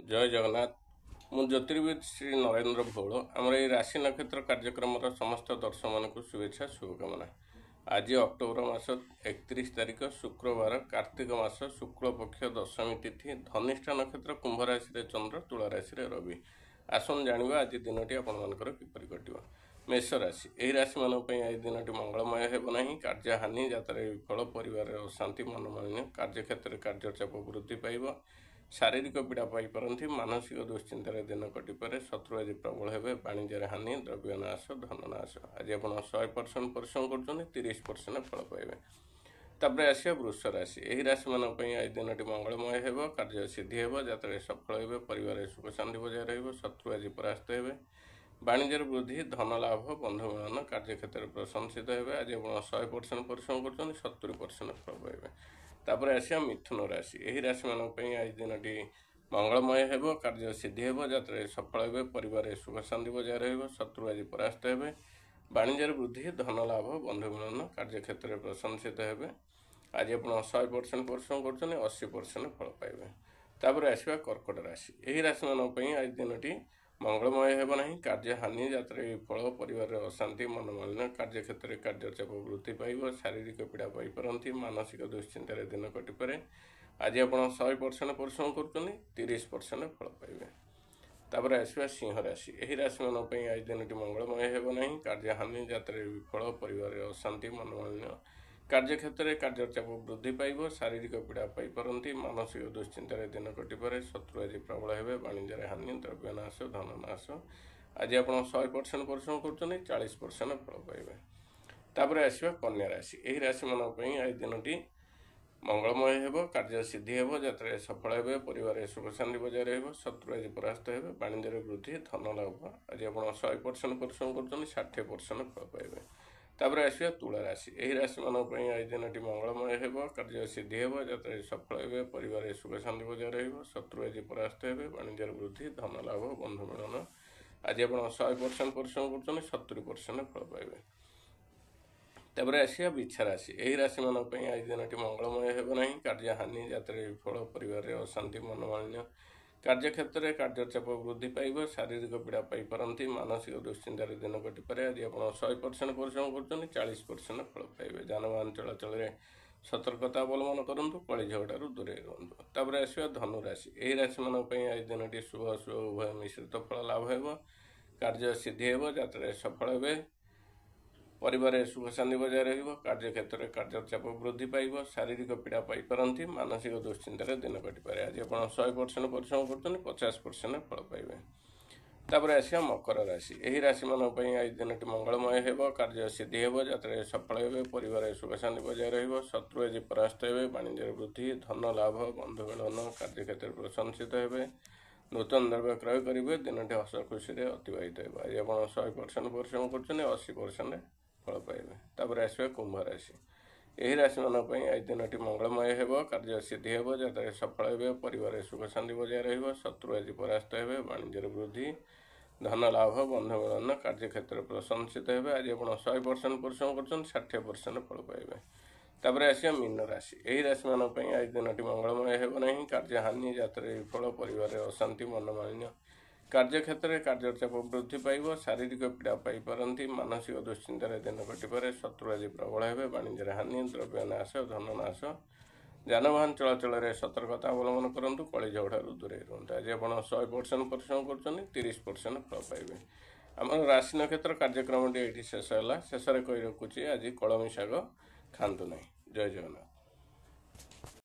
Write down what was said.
जय जगन्नाथ मु ज्योतिर्विद श्री नरेंद्र भौल आमर ये राशि नक्षत्र कार्यक्रम समस्त दर्शक मान शुभेच्छा शुभकामना। आज अक्टोबर मास 31 तारिख शुक्रवार कार्तिक मास शुक्ल पक्ष दशमी तिथि धनिष्ठा नक्षत्र कुंभ राशि चंद्र तुला राशि रवि। आसन जाना आज दिन टी आपर किपर कट मेष राशि यही राशि मान आज दिन टी मंगलमय होना कार्य हानि जातर विफल पर अशांति मनोमालिन्य कार्य क्षेत्र में कार्यचाप वृद्धि पाइब शारीरिक पीड़ा पाई मानसिक दुश्चिंतार दिन कटिपे शत्रु आज प्रबल हे वाणिज्य हानि द्रव्य नाश धन नाश। आज आप 100% परिश्रम कर 30% फल पाइबे। तापर आसिया वृष राशि यही राशि मान आज दिन टी मंगलमय हो कार्य सिद्धि हो जतरे सफल हो परिवार सुख शांति बजाय रत्रु आज परास्त हे वाणिज्य वृद्धि धन लाभ बंधु मिलन कार्य क्षेत्र में प्रशंसित हे। आज आप 100% परिश्रम कर 70% फल पाइबे। तापर आसिया मिथुन राशि यही राशि मान आज दिन टी मंगलमय हो कार्य सिद्धि हो जतरे सफल हो परिवार सुख शांति बजाय शत्रु आज परास्त हे वाणिज्य वृद्धि धन लाभ बंधु मिलन कार्य क्षेत्र में प्रशंसित हे। आज आप 100% परिश्रम कर 80% फल पाइबे। तापर आसिया कर्कट राशि यही राशि मान आज दिन टी मंगलमय हो ना कार्य हानि जातर विफल परिवार अशांति मनोमालिन्य कार्य क्षेत्र में कार्यचाप वृद्धि पाइब शारीरिक पीड़ा पाई मानसिक दुश्चिंतार दिन कटिपे। आज आप 100% परिश्रम कर 30% फल पाइबे। तापर आसिया सिंह राशि यही राशि मान आज दिन टी मंगलमय हो ना कार्य हानि जातर विफल परिवार अशांति मनोमालिन्य कार्य क्षेत्र में कार्यचाप वृद्धि पाइब शारीरिक पीड़ा पाई मानसिक दुश्चिंतार दिन कटिपे शत्रु आज प्रबल हे वाणिज्य हानि द्रव्य नाश धन नाश। आज आप 100% परिश्रम कर 40% फल पाइबे। तापर आसिया कन्या राशि यही राशि मान आज दिन टी मंगलमय हो कार्य सिद्धि हो जतरे सफल हे परिवार सुख शांति बजाय शत्रु आज परास्त हे वाणिज्य वृद्धि धन लाभ। आज आप 100% परिश्रम कर 60% फल पाइबे। तापर आसिया तुला राशि यही राशि मान आज दिन टी मंगलमय हो कार्य सिद्धि हो जतरे सफल हे परिवार सुख शांति बजाय शत्रु आज परास्त हे वाणिज्य वृद्धि धन लाभ बंधु मिलन। आज आप 100% परिश्रम कर 70% फल पाइबे। तापर आसिया बिछा राशि यही राशि मान आज दिन टी मंगलमय हो ना कार्य हानि जातर विफल परिवार अशांति मनोमालिन्य कार्य क्षेत्र में कार्यचाप वृद्धि पाइब शारीरिक पीड़ा पाई मानसिक दुश्चिंतार दिन कटिपे। आज आप 100% परिश्रम कर 40% फल पाइबे। जानवाहन चलाचल में सतर्कता अवलम्बन करूँ कली झगड़ू दूरे रुहतु। तापर आसिया धनु राशि यही राशि मान आज दिन टी शुभ अशुभ उभय मिश्रित फल लाभ हो कार्य सिद्धि हो जतरे सफल हे परिवार सुख शांति बजाय कार्य क्षेत्र में कार्यचाप वृद्धि पाइब शारीरिक पीड़ा पाई मानसिक दुश्चिंतार दिन कटिपे। आज आप 100% परिश्रम कर 50% फल पाइबे। तापर आसिया मकर राशि यही राशि मान आज दिन टी मंगलमय हो कार्य सिद्धि हो जतरे सफल हे परिवार सुख शांति बजाय शत्रु आज परास्त हे वाणिज्य वृद्धि धन लाभ बंधु मिलन कार्य क्षेत्र में प्रशंसित हे नूतन द्रव्य क्रय करेंगे दिन टी हस खुशी अतिबाहित हो। आज आप 100% परिश्रम कर 80% फल पाइबे। तापर आसिया कुंभ राशि यही राशि मान आज दिन टी मंगलमय हो कार्य सिद्धि हो जतरे सफल हे परिवार सुख शांति बजाय शत्रु आज परास्त हे वाणिज्य वृद्धि धन लाभ बंधु मिलन कार्य क्षेत्र में प्रशंसित हे। आज आप 100% परिश्रम कर 60% फल पाइबे। तापर आसिया मीन राशि यही राशि मान आज दिन टी मंगलमय हो ना कार्य हानि जातर विफल परिवार अशांति मनोमालिन्य कार्य क्षेत्र में कार्यचाप वृद्धि पाइब शारीरिक पीड़ा पाई मानसिक दुश्चिंतार दिन कटिपे शत्रु आज प्रबल हे वाणिज्य हानि द्रव्य नाश धन नाश। जानवाहन चलाचल में सतर्कता अवलम्बन करूँ कली झगड़ू दूरे रुहतु। आज आप 100% परिश्रम कर 30% फल पाइबे। आम राशि नक्षत्र कार्यक्रम ये शेष है शेष कही रखुच्छी आज कलमी शाग खातु ना। जय जगन्नाथ।